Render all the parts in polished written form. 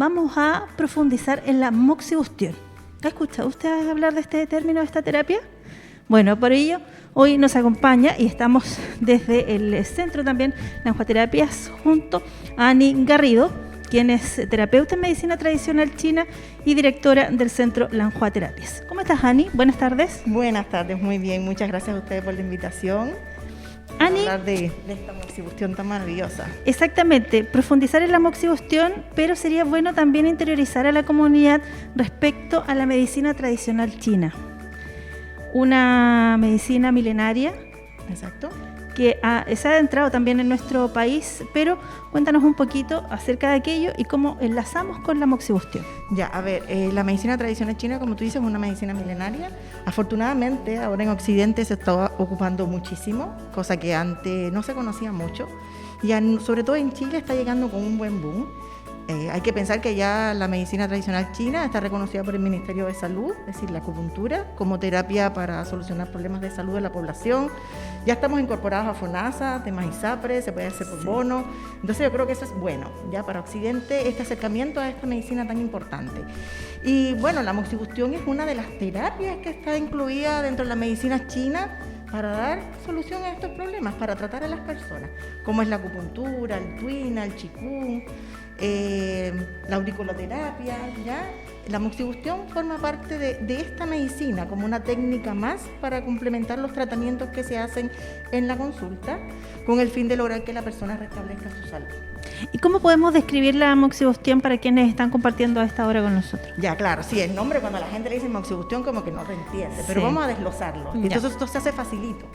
vamos a profundizar en la moxibustión. ¿Ha escuchado usted hablar de este término, de esta terapia? Bueno, por ello, hoy nos acompaña y estamos desde el centro también, Lanjuaterapias, junto a Ani Garrido, quien es terapeuta en medicina tradicional china y directora del centro Lanjuaterapias. ¿Cómo estás, Ani? Buenas tardes. Buenas tardes, muy bien. Muchas gracias a ustedes por la invitación. Ani, hablar de esta moxibustión tan maravillosa. Exactamente, profundizar en la moxibustión, pero sería bueno también interiorizar a la comunidad respecto a la medicina tradicional china. Una medicina milenaria. Exacto. Que se ha adentrado también en nuestro país, pero cuéntanos un poquito acerca de aquello y cómo enlazamos con la moxibustión. Ya, a ver, la medicina tradicional china, como tú dices, es una medicina milenaria. Afortunadamente, ahora en Occidente se está ocupando muchísimo, cosa que antes no se conocía mucho. Y sobre todo en Chile está llegando con un buen boom. Hay que pensar que ya la medicina tradicional china está reconocida por el Ministerio de Salud, es decir, la acupuntura, como terapia para solucionar problemas de salud de la población. Ya estamos incorporados a FONASA, temas ISAPRE, se puede hacer por bono. Entonces yo creo que eso es bueno, ya para Occidente, este acercamiento a esta medicina tan importante. Y bueno, la moxibustión es una de las terapias que está incluida dentro de la medicina china para dar solución a estos problemas, para tratar a las personas, como es la acupuntura, el tuina, el qigong, la auriculoterapia, ¿ya? La moxibustión forma parte de esta medicina como una técnica más para complementar los tratamientos que se hacen en la consulta con el fin de lograr que la persona restablezca su salud. ¿Y cómo podemos describir la moxibustión para quienes están compartiendo a esta hora con nosotros? Ya, claro, sí, el nombre cuando la gente le dice moxibustión como que no lo entiende, pero vamos a desglosarlo. Ya. Entonces esto se hace facilito,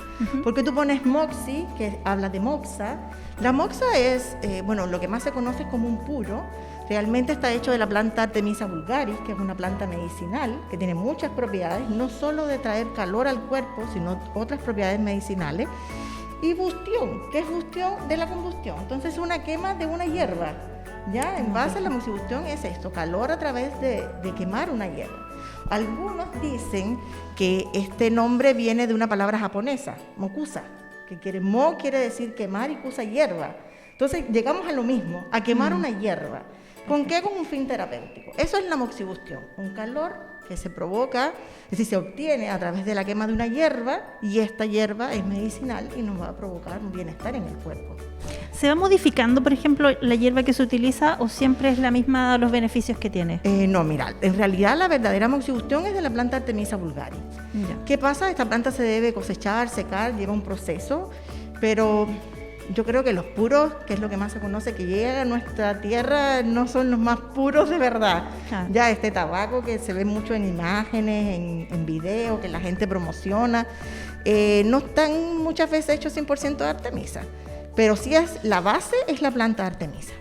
porque tú pones moxi, que habla de moxa. La moxa es, lo que más se conoce como un puro. Realmente está hecho de la planta Artemisa vulgaris, que es una planta medicinal que tiene muchas propiedades, no solo de traer calor al cuerpo, sino otras propiedades medicinales. Y bustión, que es bustión de la combustión. Entonces es una quema de una hierba. Ya, en base a la moxibustión es esto, calor a través de quemar una hierba. Algunos dicen que este nombre viene de una palabra japonesa, mokusa, que quiere decir quemar y kusa hierba. Entonces llegamos a lo mismo, a quemar una hierba. ¿Con qué? Con un fin terapéutico. Eso es la moxibustión, un calor que se provoca, es decir, se obtiene a través de la quema de una hierba, y esta hierba es medicinal y nos va a provocar un bienestar en el cuerpo. ¿Se va modificando, por ejemplo, la hierba que se utiliza o siempre es la misma dada los beneficios que tiene? No, mira, en realidad la verdadera moxibustión es de la planta Artemisa vulgaris. Ya. ¿Qué pasa? Esta planta se debe cosechar, secar, lleva un proceso, pero yo creo que los puros, que es lo que más se conoce, que llegan a nuestra tierra, no son los más puros de verdad. Ya este tabaco que se ve mucho en imágenes, en videos, que la gente promociona, no están muchas veces hechos 100% de Artemisa, pero sí la base es la planta Artemisa.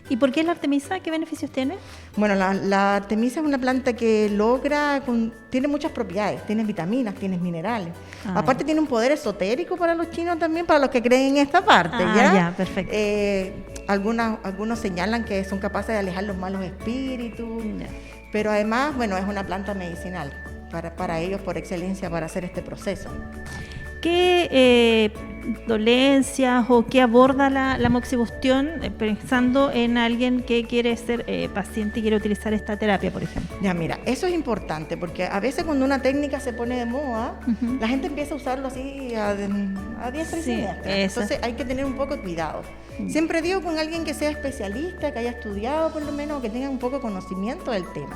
¿Y por qué la Artemisa? ¿Qué beneficios tiene? Bueno, la Artemisa es una planta que tiene muchas propiedades, tiene vitaminas, tiene minerales. Aparte tiene un poder esotérico para los chinos también, para los que creen en esta parte. Ya, perfecto. Algunos señalan que son capaces de alejar los malos espíritus, pero además, es una planta medicinal para ellos por excelencia para hacer este proceso. ¿Qué dolencias o qué aborda la moxibustión pensando en alguien que quiere ser paciente y quiere utilizar esta terapia, por ejemplo? Ya, mira, eso es importante porque a veces cuando una técnica se pone de moda, la gente empieza a usarlo así a diestra y siniestra. Entonces hay que tener un poco de cuidado. Siempre digo con alguien que sea especialista, que haya estudiado por lo menos, que tenga un poco de conocimiento del tema.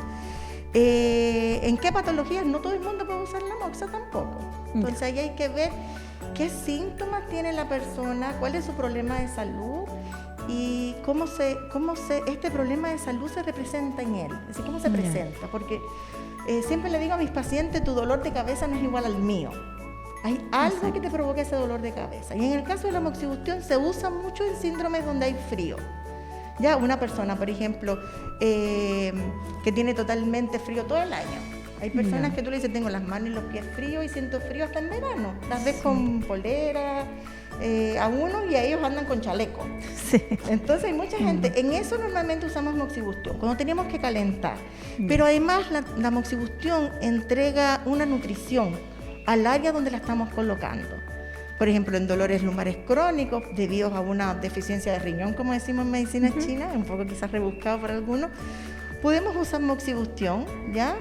¿En qué patologías? No todo el mundo puede usar la moxa tampoco. Entonces ahí hay que ver qué síntomas tiene la persona, cuál es su problema de salud y cómo este problema de salud se representa en él. Es decir, cómo se presenta. Porque siempre le digo a mis pacientes, tu dolor de cabeza no es igual al mío. Hay algo que te provoca ese dolor de cabeza. Y en el caso de la moxibustión se usa mucho en síndromes donde hay frío. Ya una persona, por ejemplo, que tiene totalmente frío todo el año. Hay personas que tú le dices, tengo las manos y los pies fríos y siento frío hasta en verano. Las ves con polera, a unos y a ellos andan con chaleco. Entonces hay mucha gente, en eso normalmente usamos moxibustión, cuando tenemos que calentar. Pero además la moxibustión entrega una nutrición al área donde la estamos colocando. Por ejemplo, en dolores lumbares crónicos, debido a una deficiencia de riñón, como decimos en medicina china, un poco quizás rebuscado por algunos, podemos usar moxibustión, ¿ya?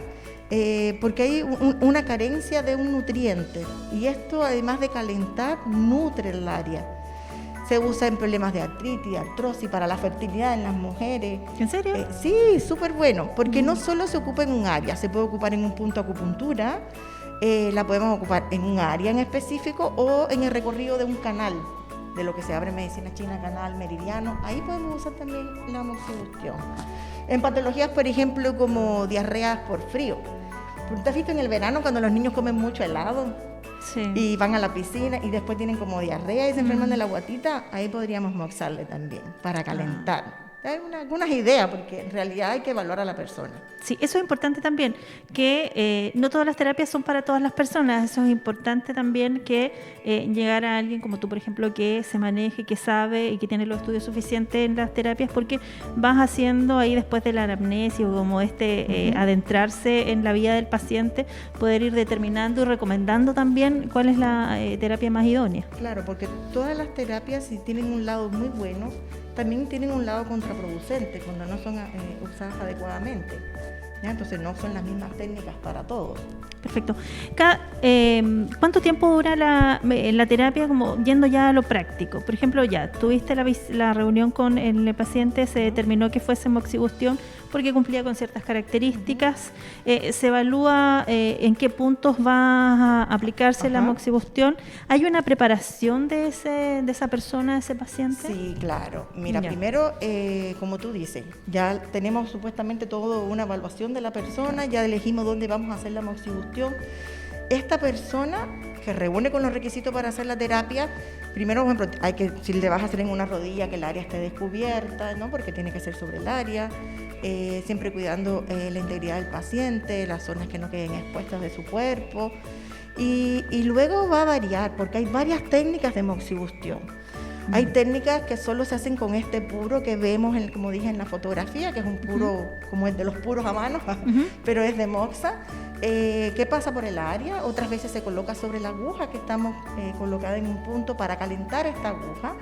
Porque hay una carencia de un nutriente y esto, además de calentar, nutre el área. Se usa en problemas de artritis, artrosis, para la fertilidad en las mujeres. ¿En serio? Sí, súper bueno, porque no solo se ocupa en un área, se puede ocupar en un punto de acupuntura, la podemos ocupar en un área en específico o en el recorrido de un canal, de lo que se abre en medicina china, canal meridiano. Ahí podemos usar también la moxibustión. En patologías, por ejemplo, como diarreas por frío. ¿Te has visto en el verano cuando los niños comen mucho helado? Sí. Y van a la piscina y después tienen como diarrea y se enferman de la guatita? Ahí podríamos moxarle también para calentar. Hay algunas ideas, porque en realidad hay que evaluar a la persona. Sí, eso es importante también, que no todas las terapias son para todas las personas. Eso es importante también, que llegar a alguien como tú, por ejemplo, que se maneje, que sabe y que tiene los estudios suficientes en las terapias, porque vas haciendo ahí después de la anamnesis o como adentrarse en la vida del paciente, poder ir determinando y recomendando también cuál es la terapia más idónea. Claro, porque todas las terapias, si tienen un lado muy bueno, también tienen un lado contraproducente cuando no son usadas adecuadamente, ¿ya? Entonces no son las mismas técnicas para todos. Perfecto. ¿Cuánto tiempo dura la terapia, como yendo ya a lo práctico? Por ejemplo, ya tuviste la reunión con el paciente, se determinó que fuese moxibustión porque cumplía con ciertas características. Se evalúa en qué puntos va a aplicarse la moxibustión. ¿Hay una preparación de esa persona, de ese paciente? Sí, claro. Mira, primero, como tú dices, ya tenemos supuestamente toda una evaluación de la persona, ya elegimos dónde vamos a hacer la moxibustión. Esta persona que reúne con los requisitos para hacer la terapia, primero, por ejemplo, si le vas a hacer en una rodilla, que el área esté descubierta, ¿no? Porque tiene que ser sobre el área, siempre cuidando la integridad del paciente, las zonas que no queden expuestas de su cuerpo. Y luego va a variar, porque hay varias técnicas de moxibustión. Hay técnicas que solo se hacen con este puro que vemos, como dije en la fotografía, que es un puro como el de los puros a mano, pero es de moxa, que pasa por el área. Otras veces se coloca sobre la aguja, que estamos colocada en un punto para calentar esta aguja.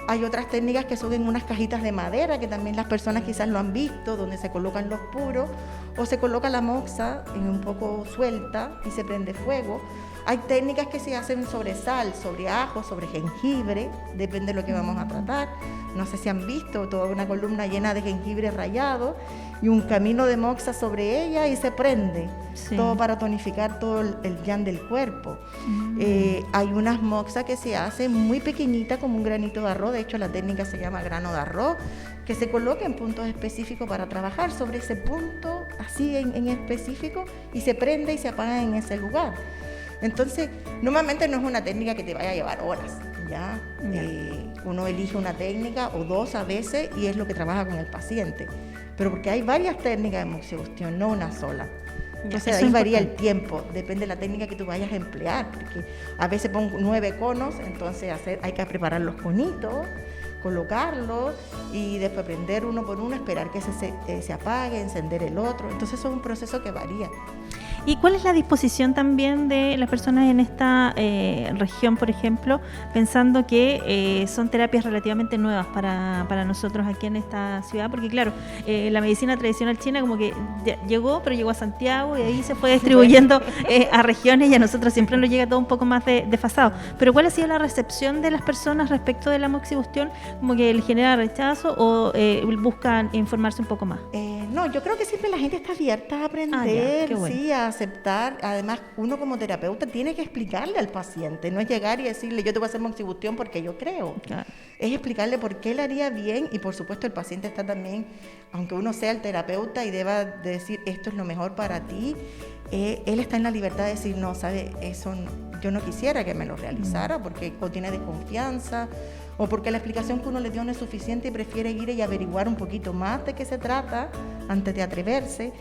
Hay otras técnicas que son en unas cajitas de madera, que también las personas quizás lo han visto, donde se colocan los puros, o se coloca la moxa en un poco suelta y se prende fuego. Hay técnicas que se hacen sobre sal, sobre ajo, sobre jengibre, depende de lo que vamos a tratar. No sé si han visto toda una columna llena de jengibre rallado y un camino de moxa sobre ella y se prende, todo para tonificar todo el yang del cuerpo. Hay unas moxas que se hacen muy pequeñitas, como un granito de arroz. De hecho, la técnica se llama grano de arroz, que se coloca en puntos específicos para trabajar sobre ese punto, así en específico, y se prende y se apaga en ese lugar. Entonces, normalmente no es una técnica que te vaya a llevar horas, ¿ya? Uno elige una técnica o dos a veces y es lo que trabaja con el paciente. Pero porque hay varias técnicas de moxibustión, no una sola. Entonces ahí varía el tiempo, depende de la técnica que tú vayas a emplear. Porque a veces pongo 9 conos, entonces hay que preparar los conitos, colocarlos y después prender uno por uno, esperar que se apague, encender el otro. Entonces eso es un proceso que varía. ¿Y cuál es la disposición también de las personas en esta región, por ejemplo, pensando que son terapias relativamente nuevas para nosotros aquí en esta ciudad? Porque claro, la medicina tradicional china como que llegó, pero llegó a Santiago y ahí se fue distribuyendo a regiones y a nosotros siempre nos llega todo un poco más desfasado. Pero ¿cuál ha sido la recepción de las personas respecto de la moxibustión? ¿Como que le genera rechazo o buscan informarse un poco más? No, yo creo que siempre la gente está abierta a aprender, sí, a aceptar. Además, uno como terapeuta tiene que explicarle al paciente, no es llegar y decirle yo te voy a hacer moxibustión porque yo creo. Claro. Es explicarle por qué le haría bien y por supuesto el paciente está también, aunque uno sea el terapeuta y deba decir esto es lo mejor para ti, él está en la libertad de decir no, ¿sabe? Eso yo no quisiera que me lo realizara porque o tiene desconfianza o porque la explicación que uno le dio no es suficiente y prefiere ir y averiguar un poquito más de qué se trata antes de atreverse.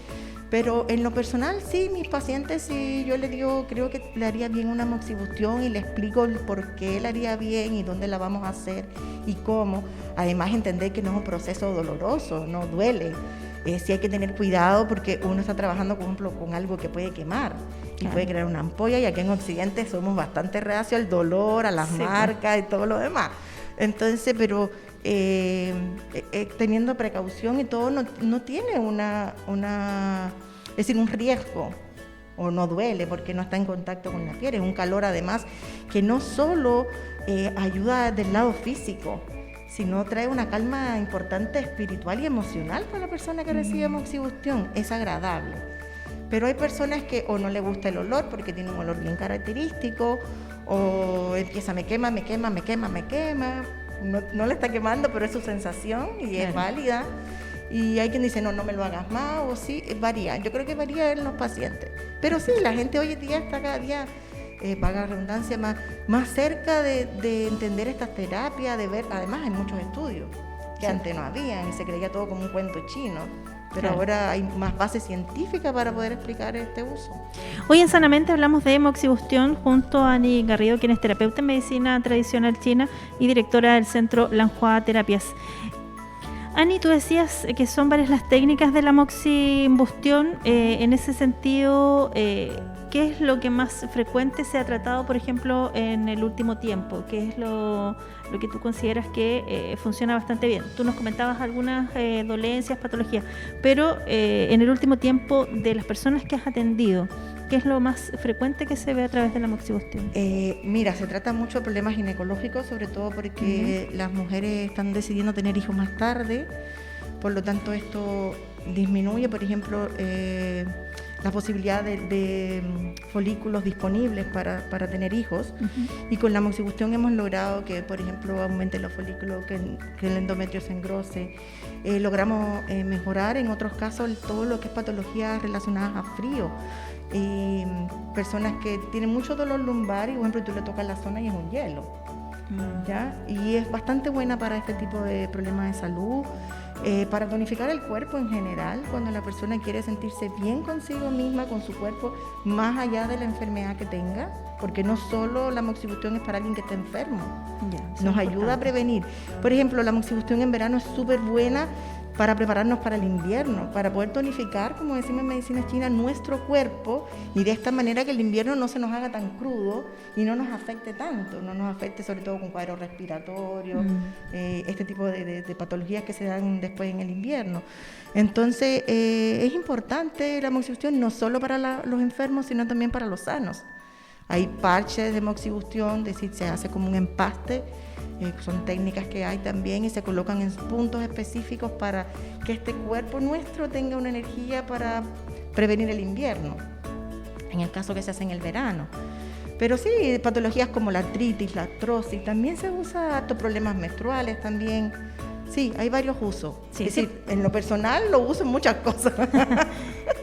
Pero en lo personal, sí, mis pacientes, sí, yo le digo, creo que le haría bien una moxibustión y le explico el por qué le haría bien y dónde la vamos a hacer y cómo. Además, entender que no es un proceso doloroso, no duele. Sí hay que tener cuidado porque uno está trabajando, por ejemplo, con algo que puede quemar y puede crear una ampolla, y aquí en Occidente somos bastante reacios al dolor, a las marcas y todo lo demás. Entonces, pero teniendo precaución y todo, no tiene es decir, un riesgo, o no duele porque no está en contacto con la piel. Es un calor además que no solo ayuda del lado físico, sino trae una calma importante espiritual y emocional para la persona que recibe moxibustión. Es agradable. Pero hay personas que o no le gusta el olor porque tiene un olor bien característico, o empieza, me quema. No le está quemando, pero es su sensación y es válida. Y hay quien dice, no me lo hagas más, o sí, varía. Yo creo que varía en los pacientes. Pero sí, la gente hoy en día está cada día, valga la redundancia, más cerca de entender estas terapias, de ver, además hay muchos estudios que antes no habían y se creía todo como un cuento chino. Pero ahora hay más base científica para poder explicar este uso. Hoy en Sanamente hablamos de moxibustión junto a Ani Garrido, quien es terapeuta en medicina tradicional china y directora del Centro Lanhua Terapias. Ani, tú decías que son varias las técnicas de la moxibustión. En ese sentido, ¿qué es lo que más frecuente se ha tratado, por ejemplo, en el último tiempo? ¿Qué es lo que tú consideras que funciona bastante bien? Tú nos comentabas algunas dolencias, patologías, pero en el último tiempo, de las personas que has atendido, ¿qué es lo más frecuente que se ve a través de la moxibustión? Mira, se trata mucho de problemas ginecológicos, sobre todo porque las mujeres están decidiendo tener hijos más tarde, por lo tanto esto disminuye, por ejemplo, la posibilidad de folículos disponibles para tener hijos. Y con la moxibustión hemos logrado que, por ejemplo, aumente los folículos, que el endometrio se engrose. Logramos mejorar en otros casos todo lo que es patologías relacionadas a frío. Y personas que tienen mucho dolor lumbar y, por ejemplo, tú le tocas la zona y es un hielo, ¿ya? Y es bastante buena para este tipo de problemas de salud, para tonificar el cuerpo en general, cuando la persona quiere sentirse bien consigo misma, con su cuerpo, más allá de la enfermedad que tenga, porque no solo la moxibustión es para alguien que está enfermo, nos ayuda a prevenir. Por ejemplo, la moxibustión en verano es súper buena para prepararnos para el invierno, para poder tonificar, como decimos en medicina china, nuestro cuerpo, y de esta manera que el invierno no se nos haga tan crudo y no nos afecte tanto, no nos afecte sobre todo con cuadros respiratorios, este tipo de patologías que se dan después en el invierno. Entonces, es importante la moxibustión no solo para los enfermos, sino también para los sanos. Hay parches de moxibustión, es decir, se hace como un empaste. Son técnicas que hay también y se colocan en puntos específicos para que este cuerpo nuestro tenga una energía para prevenir el invierno, en el caso que se hace en el verano. Pero sí, patologías como la artritis, la artrosis, también se usa harto, problemas menstruales también. Sí, hay varios usos. Sí, es decir, en lo personal lo uso en muchas cosas.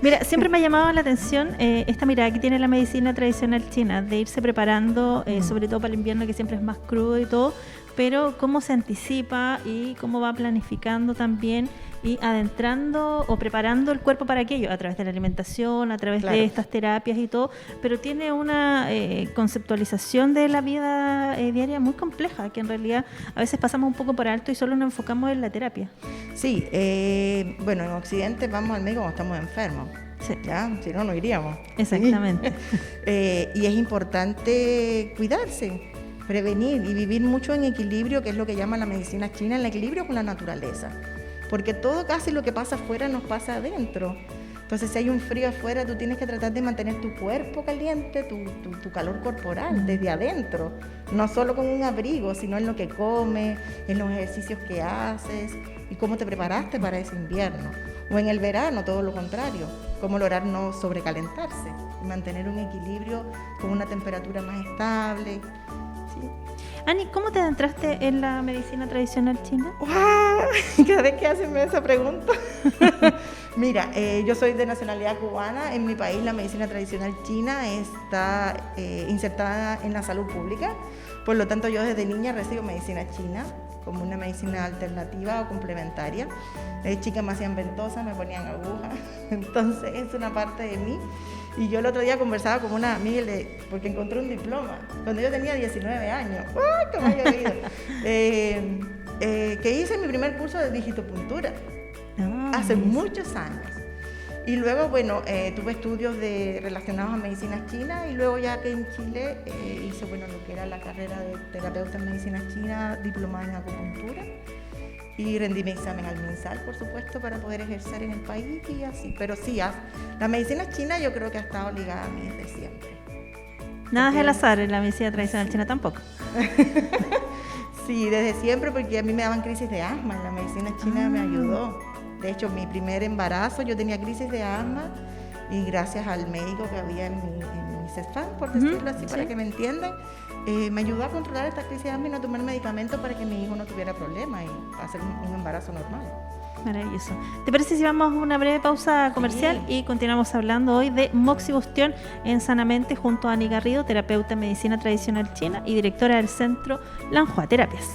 Mira, siempre me ha llamado la atención esta mirada que tiene la medicina tradicional china, de irse preparando, sobre todo para el invierno, que siempre es más crudo y todo, pero cómo se anticipa y cómo va planificando también y adentrando o preparando el cuerpo para aquello, a través de la alimentación, a través de estas terapias y todo, pero tiene una conceptualización de la vida diaria muy compleja, que en realidad a veces pasamos un poco por alto y solo nos enfocamos en la terapia. Sí, bueno, en Occidente vamos al médico cuando estamos enfermos. Sí. ¿Ya? Si no, no iríamos. Exactamente. Y es importante cuidarse, prevenir y vivir mucho en equilibrio, que es lo que llama la medicina china, el equilibrio con la naturaleza. Porque todo casi lo que pasa afuera nos pasa adentro. Entonces, si hay un frío afuera, tú tienes que tratar de mantener tu cuerpo caliente, tu calor corporal desde adentro. No solo con un abrigo, sino en lo que comes, en los ejercicios que haces y cómo te preparaste para ese invierno. O en el verano, todo lo contrario, cómo lograr no sobrecalentarse y mantener un equilibrio con una temperatura más estable. ¿Sí? Ani, ¿cómo te adentraste en la medicina tradicional china? ¡Wow! Cada vez que hacen esa pregunta. Mira, yo soy de nacionalidad cubana. En mi país la medicina tradicional china está insertada en la salud pública. Por lo tanto, yo desde niña recibo medicina china como una medicina alternativa o complementaria. Desde chica me hacían ventosas, me ponían agujas. Entonces, es una parte de mí. Y yo el otro día conversaba con una amiga porque encontré un diploma cuando yo tenía 19 años. ¡Ay, qué me había oído! Que hice mi primer curso de digitopuntura hace muchos años. Y luego, bueno, tuve estudios relacionados a medicina china y luego ya que en Chile hice, bueno, lo que era la carrera de terapeuta en medicina china, diplomada en acupuntura. y rendí mi examen al MinSal, por supuesto, para poder ejercer en el país y así. Pero sí, la medicina china yo creo que ha estado ligada a mí desde siempre. Nada es al azar en la medicina tradicional china tampoco. Sí, desde siempre, porque a mí me daban crisis de asma, en la medicina china me ayudó. De hecho, mi primer embarazo yo tenía crisis de asma y gracias al médico que había en mi CEFAM, por decirlo así, para que me entiendan, me ayudó a controlar esta crisis de asma y no tomar medicamentos para que mi hijo no tuviera problemas y hacer un embarazo normal. Maravilloso. ¿Te parece si vamos a una breve pausa comercial y continuamos hablando hoy de moxibustión en Sanamente junto a Ani Garrido, terapeuta en medicina tradicional china y directora del centro Lanhua Terapias?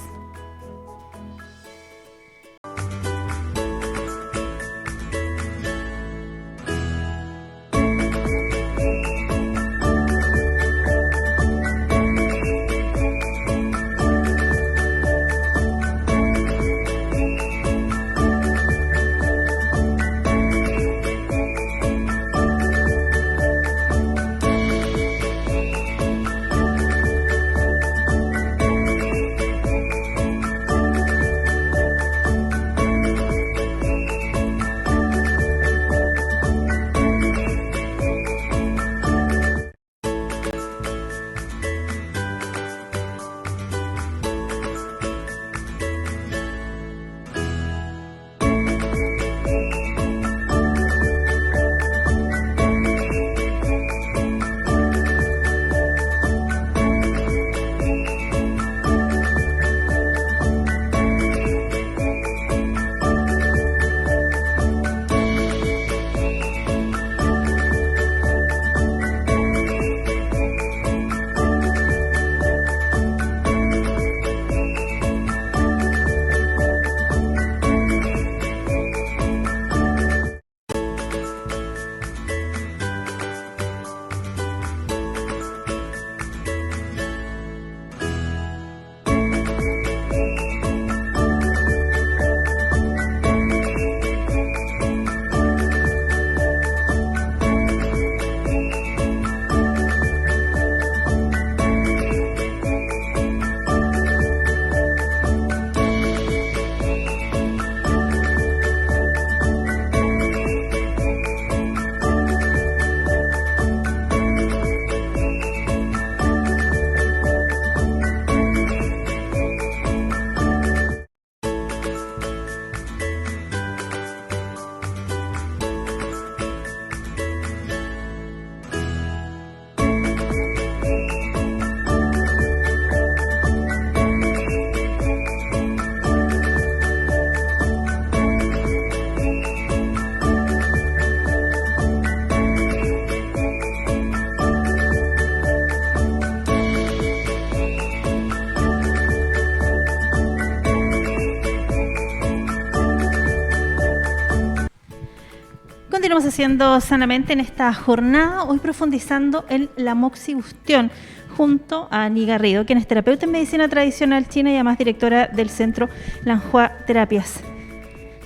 Continuamos haciendo Sanamente en esta jornada, hoy profundizando en la moxibustión junto a Ani Garrido, quien es terapeuta en medicina tradicional china y además directora del centro Lanhua Terapias.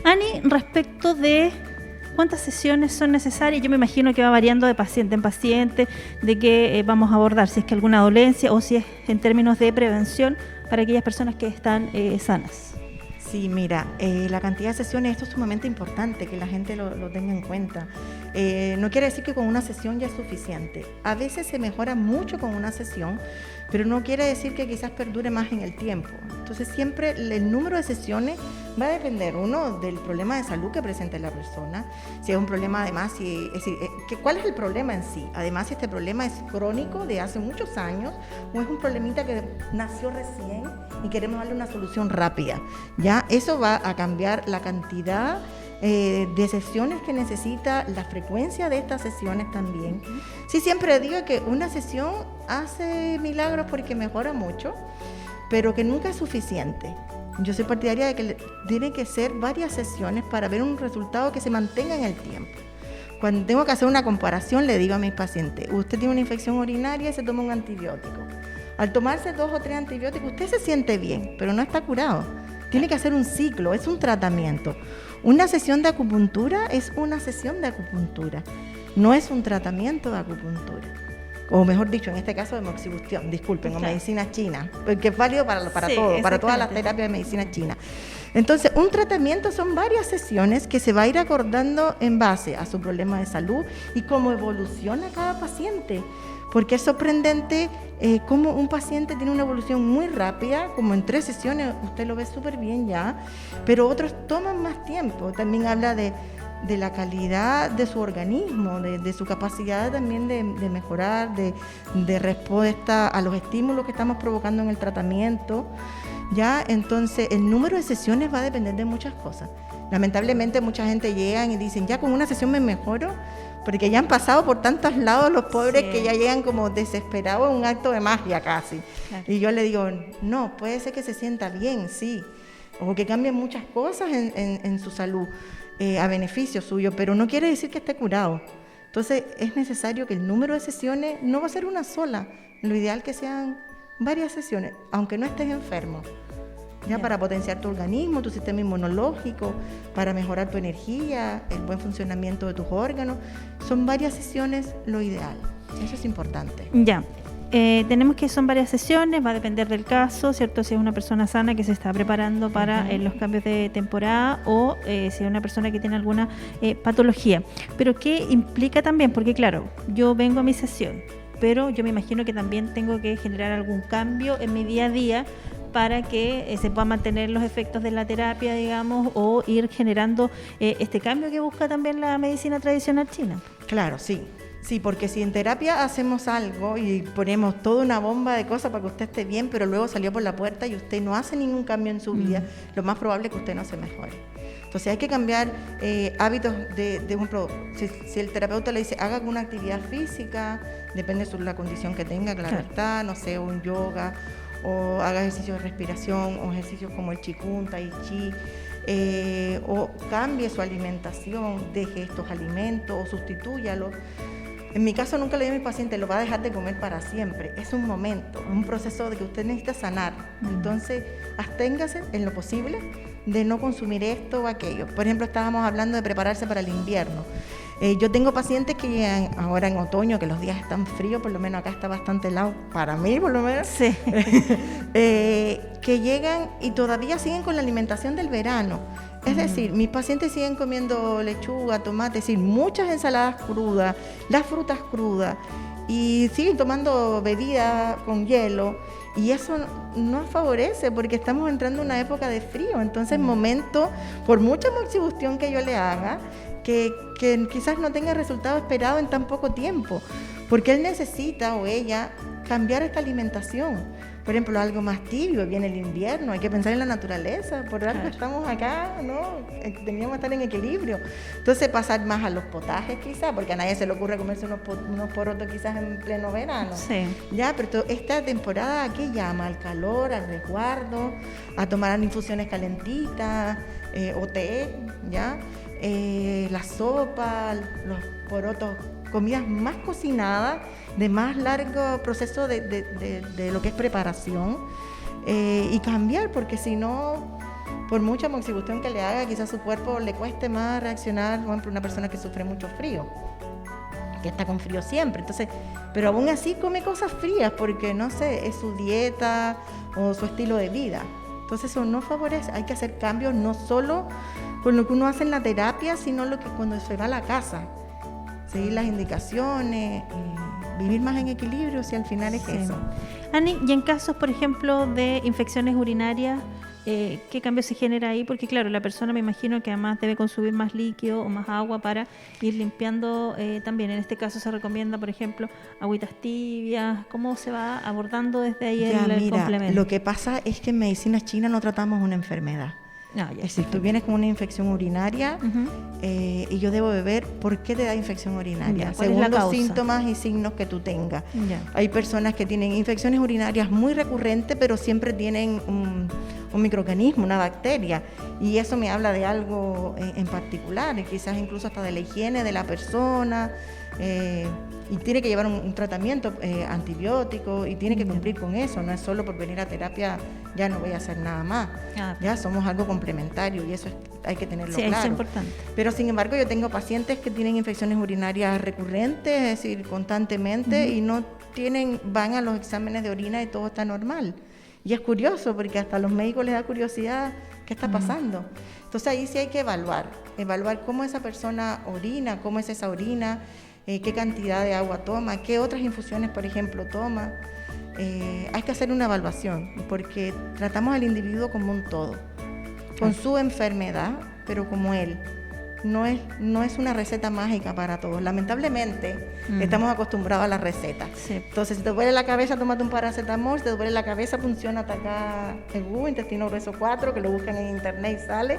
Ani, respecto de cuántas sesiones son necesarias, yo me imagino que va variando de paciente en paciente, de qué vamos a abordar, si es que alguna dolencia o si es en términos de prevención para aquellas personas que están sanas. Sí, mira, la cantidad de sesiones, esto es sumamente importante, que la gente lo tenga en cuenta. No quiere decir que con una sesión ya es suficiente. A veces se mejora mucho con una sesión, pero no quiere decir que quizás perdure más en el tiempo. Entonces siempre el número de sesiones va a depender, uno, del problema de salud que presenta la persona, si es un problema además, es decir, ¿cuál es el problema en sí? Además, si este problema es crónico de hace muchos años o es un problemita que nació recién y queremos darle una solución rápida, ¿ya? Eso va a cambiar la cantidad de sesiones que necesita, la frecuencia de estas sesiones también. Sí, siempre digo que una sesión hace milagros porque mejora mucho, pero que nunca es suficiente. Yo soy partidaria de que tiene que ser varias sesiones para ver un resultado que se mantenga en el tiempo. Cuando tengo que hacer una comparación, le digo a mis pacientes, usted tiene una infección urinaria y se toma un antibiótico. Al tomarse 2 o 3 antibióticos, usted se siente bien, pero no está curado. Tiene que hacer un ciclo, es un tratamiento. Una sesión de acupuntura es una sesión de acupuntura, no es un tratamiento de acupuntura. o mejor dicho, en este caso de moxibustión, disculpen, claro, o medicina china, porque es válido para sí, todo, para todas las terapias de medicina china. Entonces, un tratamiento son varias sesiones que se va a ir acordando en base a su problema de salud y cómo evoluciona cada paciente, porque es sorprendente cómo un paciente tiene una evolución muy rápida, como en 3 sesiones, usted lo ve súper bien ya, pero otros toman más tiempo. También habla de la calidad de su organismo, de su capacidad también de mejorar, de respuesta a los estímulos que estamos provocando en el tratamiento, ¿ya? Entonces, el número de sesiones va a depender de muchas cosas. Lamentablemente, mucha gente llegan y dicen, ya con una sesión me mejoro, porque ya han pasado por tantos lados los pobres, sí, que ya llegan como desesperados en un acto de magia casi. Claro. Y yo le digo, no, puede ser que se sienta bien, sí, o que cambien muchas cosas en su salud, a beneficio suyo, pero no quiere decir que esté curado. Entonces es necesario que el número de sesiones no va a ser una sola, lo ideal que sean varias sesiones, aunque no estés enfermo, ya para potenciar tu organismo, tu sistema inmunológico, para mejorar tu energía, el buen funcionamiento de tus órganos. Son varias sesiones lo ideal, eso es importante. Ya. Tenemos que son varias sesiones, va a depender del caso, ¿cierto? Si es una persona sana que se está preparando para los cambios de temporada o si es una persona que tiene alguna patología. Pero ¿qué implica también? Porque claro, yo vengo a mi sesión, pero yo me imagino que también tengo que generar algún cambio en mi día a día para que se puedan mantener los efectos de la terapia, digamos, o ir generando este cambio que busca también la medicina tradicional china. Claro, sí. Sí, porque si en terapia hacemos algo y ponemos toda una bomba de cosas para que usted esté bien, pero luego salió por la puerta y usted no hace ningún cambio en su vida, lo más probable es que usted no se mejore. Entonces hay que cambiar hábitos de un producto. Si el terapeuta le dice haga alguna actividad física, depende de la condición que tenga, claro está, no sé, un yoga, o haga ejercicios de respiración, o ejercicios como el Qigong, Tai Chi, o cambie su alimentación, deje estos alimentos o sustitúyalos. En mi caso nunca le digo a mi paciente, lo va a dejar de comer para siempre. Es un momento, un proceso de que usted necesita sanar. Entonces, absténgase en lo posible de no consumir esto o aquello. Por ejemplo, estábamos hablando de prepararse para el invierno. Yo tengo pacientes que llegan ahora en otoño, que los días están fríos, por lo menos acá está bastante helado, para mí por lo menos, sí. Que llegan y todavía siguen con la alimentación del verano. Es decir, mis pacientes siguen comiendo lechuga, tomate, es decir, muchas ensaladas crudas, las frutas crudas, y siguen tomando bebidas con hielo, y eso no favorece porque estamos entrando en una época de frío. Entonces, momento, por mucha moxibustión que yo le haga, que quizás no tenga el resultado esperado en tan poco tiempo, porque él necesita o ella cambiar esta alimentación. Por ejemplo, algo más tibio, viene el invierno, hay que pensar en la naturaleza, por algo estamos acá, ¿no? Teníamos que estar en equilibrio. Entonces, pasar más a los potajes quizás, porque a nadie se le ocurre comerse unos porotos quizás en pleno verano. Sí. Ya, pero esta temporada, ¿a qué llama? Al calor, al resguardo, a tomar infusiones calentitas, o té, ¿ya? La sopa, los porotos, comidas más cocinadas, de más largo proceso de lo que es preparación, y cambiar, porque si no, por mucha moxibustión que le haga, quizás a su cuerpo le cueste más reaccionar. Por ejemplo, una persona que sufre mucho frío, que está con frío siempre, entonces, pero aún así come cosas frías porque, no sé, es su dieta o su estilo de vida. Entonces eso no favorece. Hay que hacer cambios no solo con lo que uno hace en la terapia, sino lo que cuando se va a la casa, seguir las indicaciones, vivir más en equilibrio, si al final es eso. Ani, y en casos, por ejemplo, de infecciones urinarias, ¿qué cambio se genera ahí? Porque claro, la persona me imagino que además debe consumir más líquido o más agua para ir limpiando también. En este caso se recomienda, por ejemplo, agüitas tibias. ¿Cómo se va abordando desde ahí el complemento? Lo que pasa es que en medicina china no tratamos una enfermedad. Es decir, tú vienes con una infección urinaria, y yo debo ver por qué te da infección urinaria, según los síntomas y signos que tú tengas. Hay personas que tienen infecciones urinarias muy recurrentes, pero siempre tienen un microorganismo, una bacteria, y eso me habla de algo en particular, y quizás incluso hasta de la higiene de la persona, y tiene que llevar un tratamiento antibiótico, y tiene que cumplir con eso. No es solo por venir a terapia ya no voy a hacer nada más. Ya somos algo complementario, y eso hay que tenerlo claro. Es importante. Pero sin embargo, yo tengo pacientes que tienen infecciones urinarias recurrentes, es decir, constantemente, y no van a los exámenes de orina y todo está normal. Y es curioso porque hasta a los médicos les da curiosidad qué está pasando. Entonces ahí sí hay que evaluar cómo esa persona orina, cómo es esa orina, qué cantidad de agua toma, qué otras infusiones, por ejemplo, toma. Hay que hacer una evaluación porque tratamos al individuo como un todo, con su enfermedad, pero como él. No es una receta mágica para todos. Lamentablemente, estamos acostumbrados a las recetas. Sí. Entonces, si te duele la cabeza, tómate un paracetamol. Si te duele la cabeza, funciona acá el intestino grueso 4, que lo buscan en internet y sale.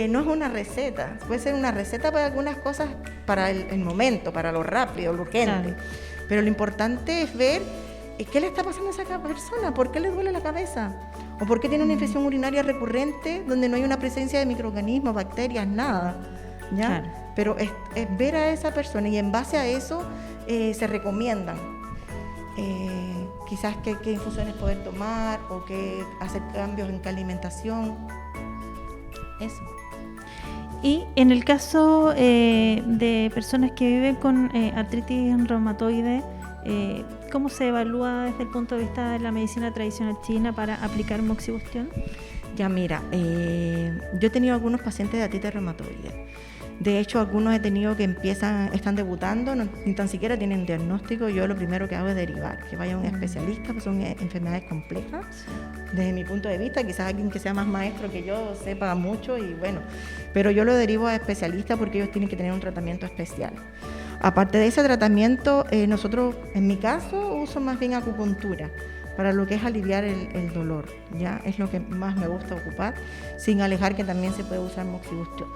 No es una receta. Puede ser una receta para algunas cosas, para el momento, para lo rápido, lo urgente. Claro. Pero lo importante es ver qué le está pasando a esa persona, por qué le duele la cabeza. ¿O por qué tiene una infección urinaria recurrente donde no hay una presencia de microorganismos, bacterias, nada? ¿Ya? Claro. Pero es ver a esa persona y en base a eso se recomiendan quizás qué infusiones poder tomar o qué hacer cambios en qué alimentación. Eso. Y en el caso de personas que viven con artritis reumatoide, ¿cómo se evalúa desde el punto de vista de la medicina tradicional china para aplicar moxibustión? Ya mira, yo he tenido algunos pacientes de artritis reumatoide. De hecho, algunos he tenido que están debutando, ni tan siquiera tienen diagnóstico. Yo lo primero que hago es derivar, que vaya un especialista, porque son enfermedades complejas. Desde mi punto de vista, quizás alguien que sea más maestro que yo sepa mucho y bueno, pero yo lo derivo a especialistas porque ellos tienen que tener un tratamiento especial. Aparte de ese tratamiento, nosotros, en mi caso, uso más bien acupuntura para lo que es aliviar el dolor, ¿ya? Es lo que más me gusta ocupar, sin alejar que también se puede usar moxibustión.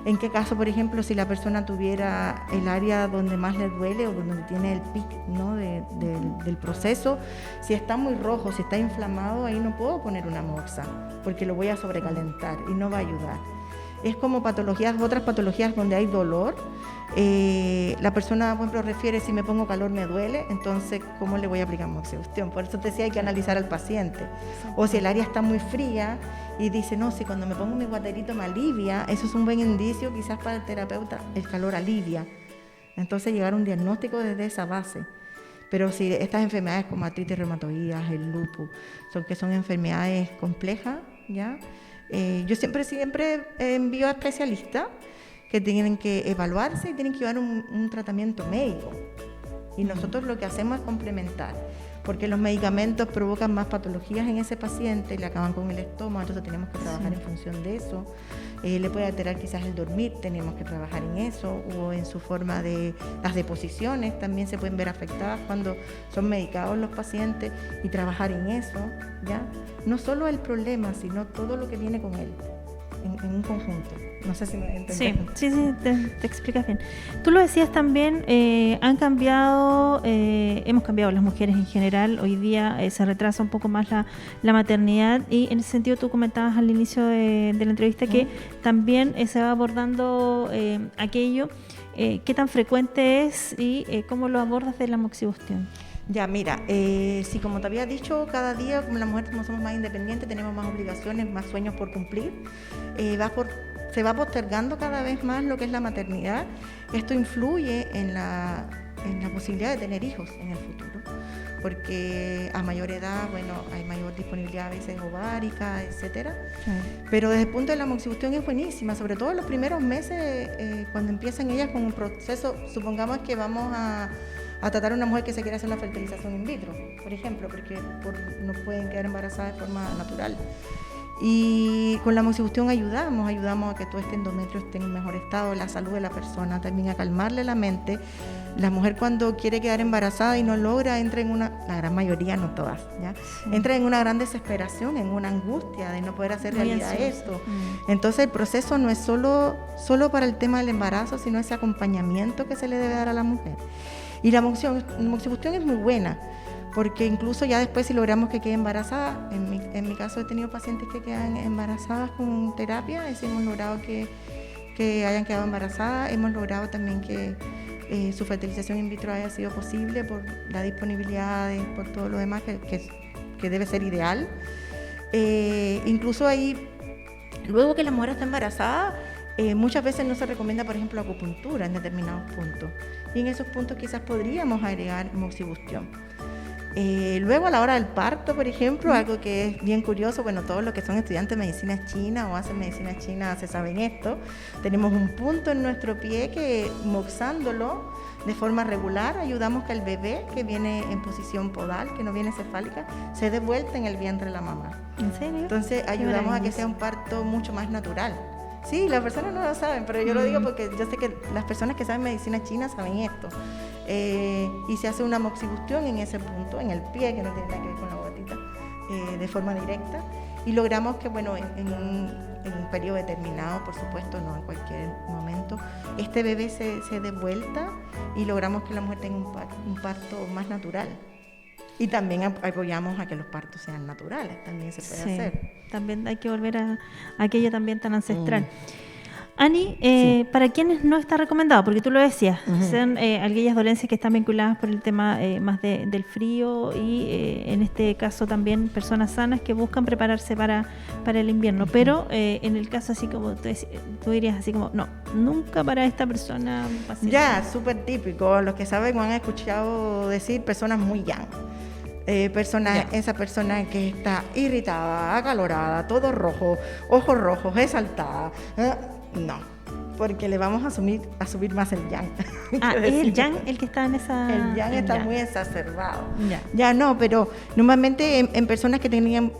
¿En qué caso, por ejemplo, si la persona tuviera el área donde más le duele o donde tiene el pic, ¿no? del proceso, si está muy rojo, si está inflamado, ahí no puedo poner una moxa, porque lo voy a sobrecalentar y no va a ayudar. Es como otras patologías donde hay dolor. La persona, por ejemplo, refiere, si me pongo calor me duele, entonces, ¿cómo le voy a aplicar moxibustión? Por eso te decía, hay que analizar al paciente. O si el área está muy fría y dice, no, si cuando me pongo mi guaterito me alivia, eso es un buen indicio, quizás para el terapeuta, el calor alivia. Entonces, llegar a un diagnóstico desde esa base. Pero si estas enfermedades como artritis reumatoide, el lupus, son enfermedades complejas, ¿ya? Yo siempre envío a especialistas que tienen que evaluarse y tienen que llevar un tratamiento médico. Y nosotros lo que hacemos es complementar, porque los medicamentos provocan más patologías en ese paciente y le acaban con el estómago, entonces tenemos que trabajar en función de eso. Le puede alterar quizás el dormir, tenemos que trabajar en eso, o en su forma de las deposiciones, también se pueden ver afectadas cuando son medicados los pacientes y trabajar en eso, ¿ya? No solo el problema, sino todo lo que viene con él, en un conjunto. No sé si me entendés. Sí, te explicas bien. Tú lo decías también, hemos cambiado las mujeres en general. Hoy día se retrasa un poco más la maternidad y en ese sentido tú comentabas al inicio de la entrevista que también se va abordando aquello. ¿Qué tan frecuente es y cómo lo abordas de la moxibustión? Ya, mira, si como te había dicho, cada día como las mujeres como somos más independientes, tenemos más obligaciones, más sueños por cumplir, se va postergando cada vez más lo que es la maternidad. Esto influye en la posibilidad de tener hijos en el futuro, porque a mayor edad, bueno, hay mayor disponibilidad a veces ovárica, etcétera. Pero desde el punto de la moxibustión es buenísima, sobre todo en los primeros meses, cuando empiezan ellas con un proceso, supongamos que vamos a tratar a una mujer que se quiere hacer la fertilización in vitro, por ejemplo, porque no pueden quedar embarazadas de forma natural. Y con la moxibustión ayudamos a que todo este endometrio esté en un mejor estado, la salud de la persona, también a calmarle la mente. La mujer cuando quiere quedar embarazada y no logra, entra en la gran mayoría, no todas, ¿ya? Entra en una gran desesperación, en una angustia de no poder hacer realidad esto. Entonces el proceso no es solo para el tema del embarazo, sino ese acompañamiento que se le debe dar a la mujer. Y la moxibustión es muy buena, porque incluso ya después si logramos que quede embarazada, en mi caso he tenido pacientes que quedan embarazadas con terapia, hemos logrado que hayan quedado embarazadas, hemos logrado también que su fertilización in vitro haya sido posible por la disponibilidad, por todo lo demás que debe ser ideal. Incluso ahí, luego que la mujer está embarazada, muchas veces no se recomienda, por ejemplo, acupuntura en determinados puntos. Y en esos puntos quizás podríamos agregar moxibustión. Luego, a la hora del parto, por ejemplo, algo que es bien curioso, bueno, todos los que son estudiantes de medicina china o hacen medicina china se saben esto. Tenemos un punto en nuestro pie que, moxándolo de forma regular, ayudamos que el bebé que viene en posición podal, que no viene cefálica, se dé vuelta en el vientre de la mamá. ¿En serio? Entonces, ayudamos a que sea un parto mucho más natural. Sí, las personas no lo saben, pero yo lo digo porque yo sé que las personas que saben medicina china saben esto. Y se hace una moxibustión en ese punto, en el pie, que no tiene nada que ver con la gotita, de forma directa. Y logramos que, bueno, en un periodo determinado, por supuesto, no en cualquier momento, este bebé se dé vuelta y logramos que la mujer tenga un parto más natural. Y también apoyamos a que los partos sean naturales, también se puede hacer. También hay que volver a aquello también tan ancestral. Ani, para quienes no está recomendado, porque tú lo decías, son aquellas dolencias que están vinculadas por el tema más del frío y en este caso también personas sanas que buscan prepararse para el invierno, pero en el caso así como tú dirías así como, no, nunca para esta persona. Ya, súper típico, los que saben o han escuchado decir personas muy young. Esa persona que está irritada, acalorada, todo rojo, ojos rojos, exaltada, no, porque le vamos a subir más el yang. ¿Es el yang el que está en esa...? El yang está muy exacerbado. Ya no, pero normalmente en personas que tenían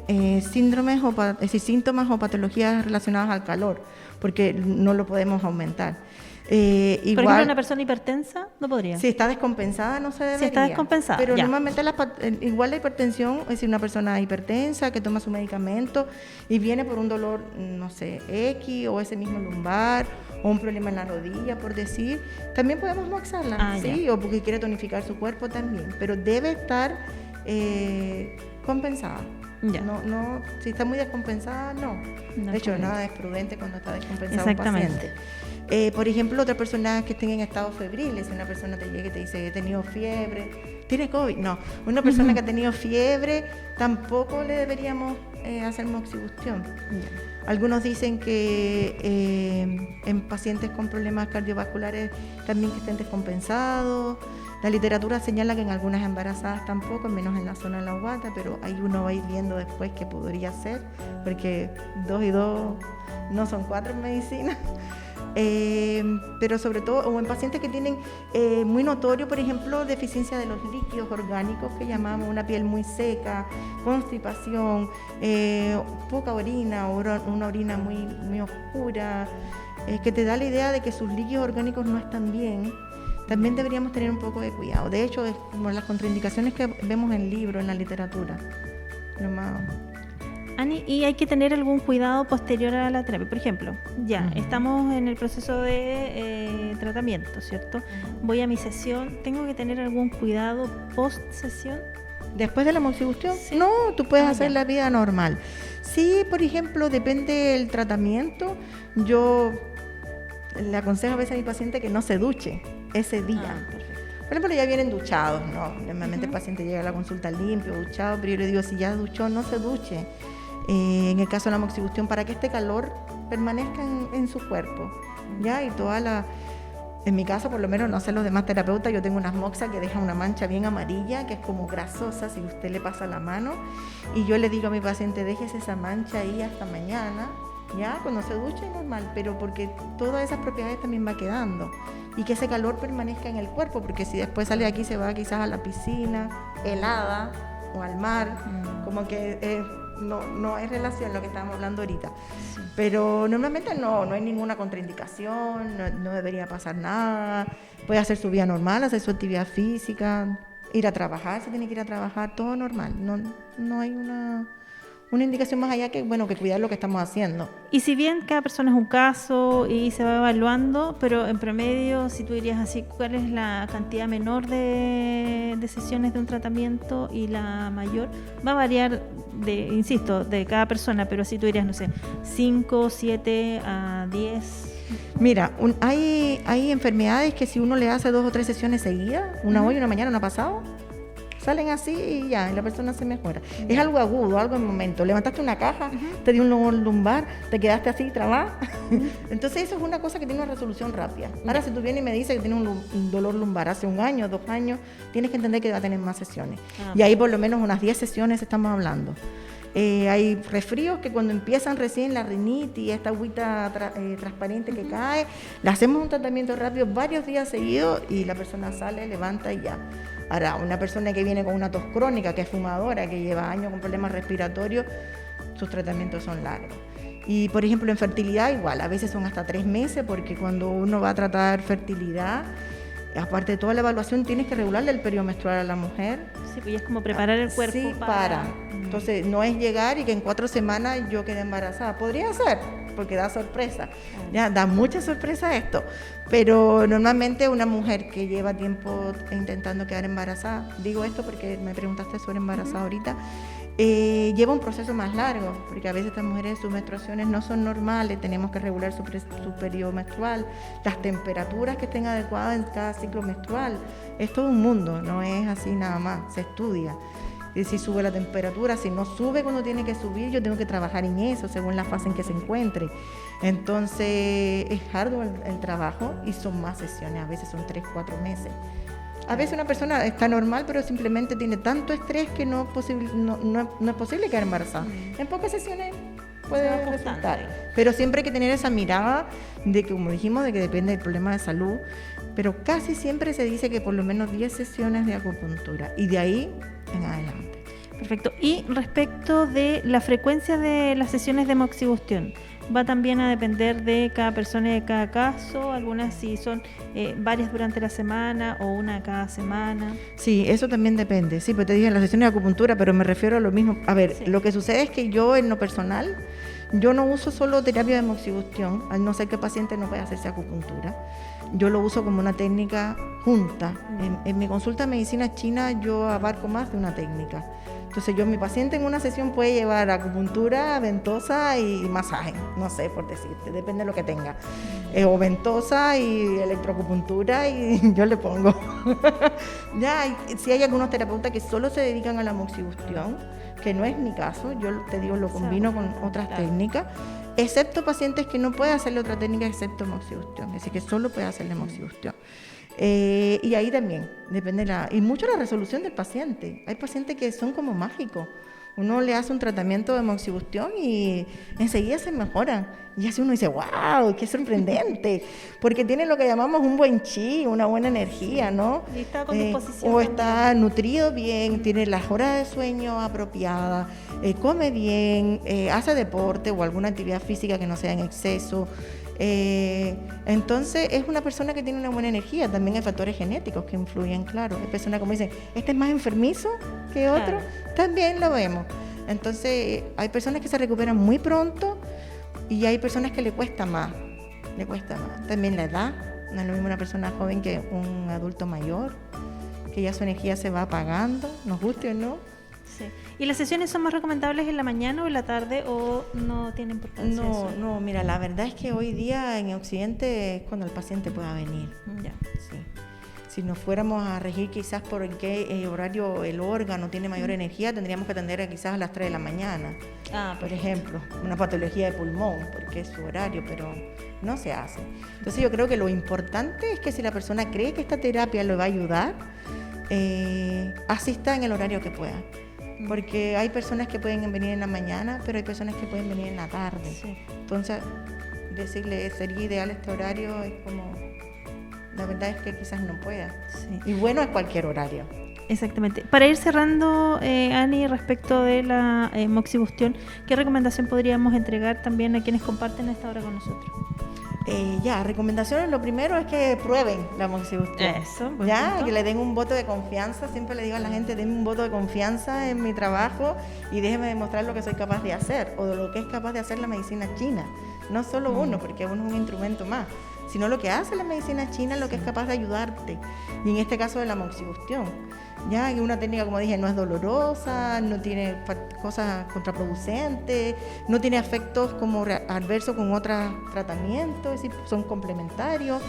síntomas o patologías relacionadas al calor, porque no lo podemos aumentar. Por ejemplo, una persona hipertensa no podría. Si está descompensada no se debería. Si está descompensada, pero normalmente igual la hipertensión, es decir, una persona hipertensa que toma su medicamento y viene por un dolor, no sé, X o ese mismo lumbar o un problema en la rodilla, por decir, también podemos moxarla, ¿sí? O porque quiere tonificar su cuerpo también, pero debe estar compensada. No, si está muy descompensada, no. De hecho, nada es prudente cuando está descompensado un paciente. Por ejemplo, otras personas que estén en estado febril, si una persona te llega y te dice, he tenido fiebre, ¿tiene COVID? No, una persona que ha tenido fiebre, tampoco le deberíamos hacer moxibustión. Algunos dicen que en pacientes con problemas cardiovasculares también que estén descompensados. La literatura señala que en algunas embarazadas tampoco, menos en la zona de la guata, pero ahí uno va a ir viendo después qué podría ser, porque 2 y 2 no son 4 en medicina. Pero sobre todo, o en pacientes que tienen muy notorio, por ejemplo, deficiencia de los líquidos orgánicos, que llamamos una piel muy seca, constipación, poca orina, o una orina muy, muy oscura, que te da la idea de que sus líquidos orgánicos no están bien. También deberíamos tener un poco de cuidado. De hecho, es como las contraindicaciones que vemos en libros, en la literatura. Ani, ¿y hay que tener algún cuidado posterior a la terapia? Por ejemplo, estamos en el proceso de tratamiento, ¿cierto? Voy a mi sesión, ¿tengo que tener algún cuidado post-sesión? ¿Después de la moxibustión? Sí. No, tú puedes hacer la vida normal. Sí, por ejemplo, depende del tratamiento. Yo le aconsejo a veces a mi paciente que no se duche ese día. Por ejemplo, ya vienen duchados, ¿no? Normalmente el paciente llega a la consulta limpio, duchado, pero yo le digo, si ya duchó, no se duche. En el caso de la moxibustión, para que este calor permanezca en su cuerpo, ¿ya? Y en mi caso, por lo menos, no sé los demás terapeutas, yo tengo unas moxas que dejan una mancha bien amarilla, que es como grasosa, si usted le pasa la mano, y yo le digo a mi paciente, déjese esa mancha ahí hasta mañana, ¿ya? Cuando se duche, normal, pero porque todas esas propiedades también va quedando, y que ese calor permanezca en el cuerpo, porque si después sale de aquí, se va quizás a la piscina helada, o al mar, como que... No hay relación lo que estábamos hablando ahorita, pero normalmente no hay ninguna contraindicación, no debería pasar nada, puede hacer su vida normal, hacer su actividad física, ir a trabajar, se tiene que ir a trabajar, todo normal, no hay una indicación más allá que, bueno, que cuidar lo que estamos haciendo. Y si bien cada persona es un caso y se va evaluando, pero en promedio, si tú dirías así, ¿cuál es la cantidad menor de sesiones de un tratamiento y la mayor? Va a variar, de cada persona, pero si tú dirías, no sé, 5, 7 a 10... Mira, hay enfermedades que si uno le hace 2 o 3 sesiones seguidas, una hoy, una mañana, una pasado, salen así y ya, y la persona se mejora. Es algo agudo, algo en momento. Levantaste una caja, te dio un lumbar, te quedaste así trabada. Entonces eso es una cosa que tiene una resolución rápida. Ahora si tú vienes y me dices que tienes un dolor lumbar hace 1 año, 2 años, tienes que entender que va a tener más sesiones. Y ahí por lo menos unas 10 sesiones estamos hablando. Hay resfríos que cuando empiezan recién la rinitis, esta agüita transparente que cae, le hacemos un tratamiento rápido varios días seguidos y la persona sale, levanta y ya. Ahora, una persona que viene con una tos crónica, que es fumadora, que lleva años con problemas respiratorios, sus tratamientos son largos. Y por ejemplo en fertilidad igual, a veces son hasta 3 meses porque cuando uno va a tratar fertilidad, aparte de toda la evaluación, tienes que regularle el periodo menstrual a la mujer. Sí, pues es como preparar el cuerpo. Sí, para. Entonces, no es llegar y que en 4 semanas yo quede embarazada. Podría ser, porque da sorpresa. Ya, da mucha sorpresa esto. Pero normalmente una mujer que lleva tiempo intentando quedar embarazada, digo esto porque me preguntaste sobre embarazada ahorita, lleva un proceso más largo, porque a veces estas mujeres sus menstruaciones no son normales, tenemos que regular su periodo menstrual, las temperaturas que estén adecuadas en cada ciclo menstrual. Es todo un mundo, no es así nada más, se estudia. Si sube la temperatura, si no sube cuando tiene que subir, yo tengo que trabajar en eso según la fase en que se encuentre. Entonces es arduo el trabajo y son más sesiones, a veces son 3, 4 meses. A veces una persona está normal, pero simplemente tiene tanto estrés que no es posible quedar embarazada. En pocas sesiones puede resultar. Pero siempre hay que tener esa mirada de que, como dijimos, de que depende del problema de salud, pero casi siempre se dice que por lo menos 10 sesiones de acupuntura y de ahí en adelante. Perfecto. Y respecto de la frecuencia de las sesiones de moxibustión, ¿va también a depender de cada persona y de cada caso? Algunas si son varias durante la semana o una cada semana. Sí, eso también depende. Sí, pues te dije en las sesiones de acupuntura, pero me refiero a lo mismo. A ver, sí. Lo que sucede es que yo en lo personal, yo no uso solo terapia de moxibustión, al no ser que el paciente no pueda hacerse acupuntura. Yo lo uso como una técnica junta. En mi consulta de medicina china yo abarco más de una técnica. Entonces mi paciente en una sesión puede llevar acupuntura, ventosa y masaje, no sé, por decirte, depende de lo que tenga. O ventosa y electroacupuntura y yo le pongo. Sí hay algunos terapeutas que solo se dedican a la moxibustión, que no es mi caso, yo te digo, lo combino con otras técnicas, excepto pacientes que no pueden hacerle otra técnica excepto moxibustión, es decir, que solo puede hacerle moxibustión. Y ahí también depende y mucho la resolución del paciente. Hay pacientes que son como mágicos. Uno le hace un tratamiento de moxibustión y enseguida se mejoran. Y así uno dice, wow, qué sorprendente. Porque tiene lo que llamamos un buen chi, una buena energía, ¿no? Y está con disposición. O está nutrido bien, tiene las horas de sueño apropiadas, come bien, hace deporte o alguna actividad física que no sea en exceso. Entonces es una persona que tiene una buena energía. También hay factores genéticos que influyen, claro. Hay personas como dicen, este es más enfermizo que otro, también lo vemos. Entonces hay personas que se recuperan muy pronto y hay personas que le cuesta más. También la edad, no es lo mismo una persona joven que un adulto mayor, que ya su energía se va apagando, nos guste o no. Sí. ¿Y las sesiones son más recomendables en la mañana o en la tarde o no tiene importancia? No, mira, la verdad es que hoy día en Occidente es cuando el paciente pueda venir. Ya. Sí. Si nos fuéramos a regir quizás por en qué horario el órgano tiene mayor energía, tendríamos que atender quizás a las 3 de la mañana. Por ejemplo, una patología de pulmón, porque es su horario, pero no se hace. Entonces yo creo que lo importante es que si la persona cree que esta terapia le va a ayudar, asista en el horario que pueda. Porque hay personas que pueden venir en la mañana, pero hay personas que pueden venir en la tarde. Sí. Entonces, decirle sería ideal este horario es como, la verdad es que quizás no pueda. Sí. Y bueno, es cualquier horario. Exactamente. Para ir cerrando, Ani, respecto de la moxibustión, ¿qué recomendación podríamos entregar también a quienes comparten esta hora con nosotros? Recomendaciones, lo primero es que prueben la moxibustión. Eso, que le den un voto de confianza. Siempre le digo a la gente, denme un voto de confianza en mi trabajo y déjeme demostrar lo que soy capaz de hacer o de lo que es capaz de hacer la medicina china. No solo uno, porque uno es un instrumento más, sino lo que hace la medicina china, lo que es capaz de ayudarte. Y en este caso de la moxibustión. Que una técnica, como dije, no es dolorosa, no tiene cosas contraproducentes, no tiene efectos como adversos con otros tratamientos, es decir, son complementarios.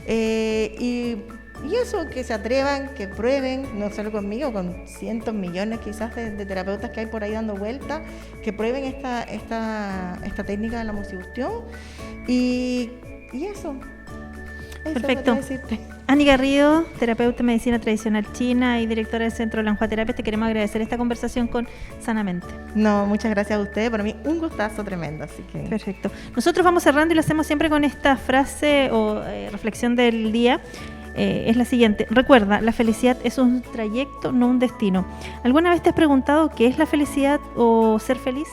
Y Y eso, que se atrevan, que prueben, no solo conmigo, con cientos, millones quizás de terapeutas que hay por ahí dando vueltas, que prueben esta técnica de la moxibustión. Y eso. Perfecto. Ani Garrido, terapeuta de medicina tradicional china y directora del Centro de la Lanjuaterapia, te queremos agradecer esta conversación con Sanamente. No, muchas gracias a ustedes, para mí un gustazo tremendo. Así que... Perfecto. Nosotros vamos cerrando y lo hacemos siempre con esta frase o reflexión del día. Es la siguiente: recuerda, la felicidad es un trayecto, no un destino. ¿Alguna vez te has preguntado qué es la felicidad o ser feliz?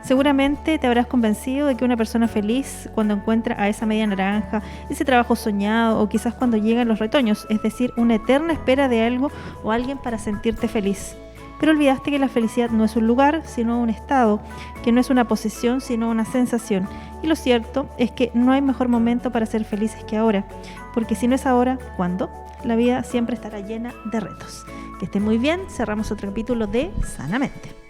Seguramente te habrás convencido de que una persona feliz cuando encuentra a esa media naranja, ese trabajo soñado o quizás cuando llegan los retoños, es decir, una eterna espera de algo o alguien para sentirte feliz. Pero olvidaste que la felicidad no es un lugar, sino un estado, que no es una posesión, sino una sensación. Y lo cierto es que no hay mejor momento para ser felices que ahora, porque si no es ahora, ¿cuándo? La vida siempre estará llena de retos. Que estén muy bien, cerramos otro capítulo de Sanamente.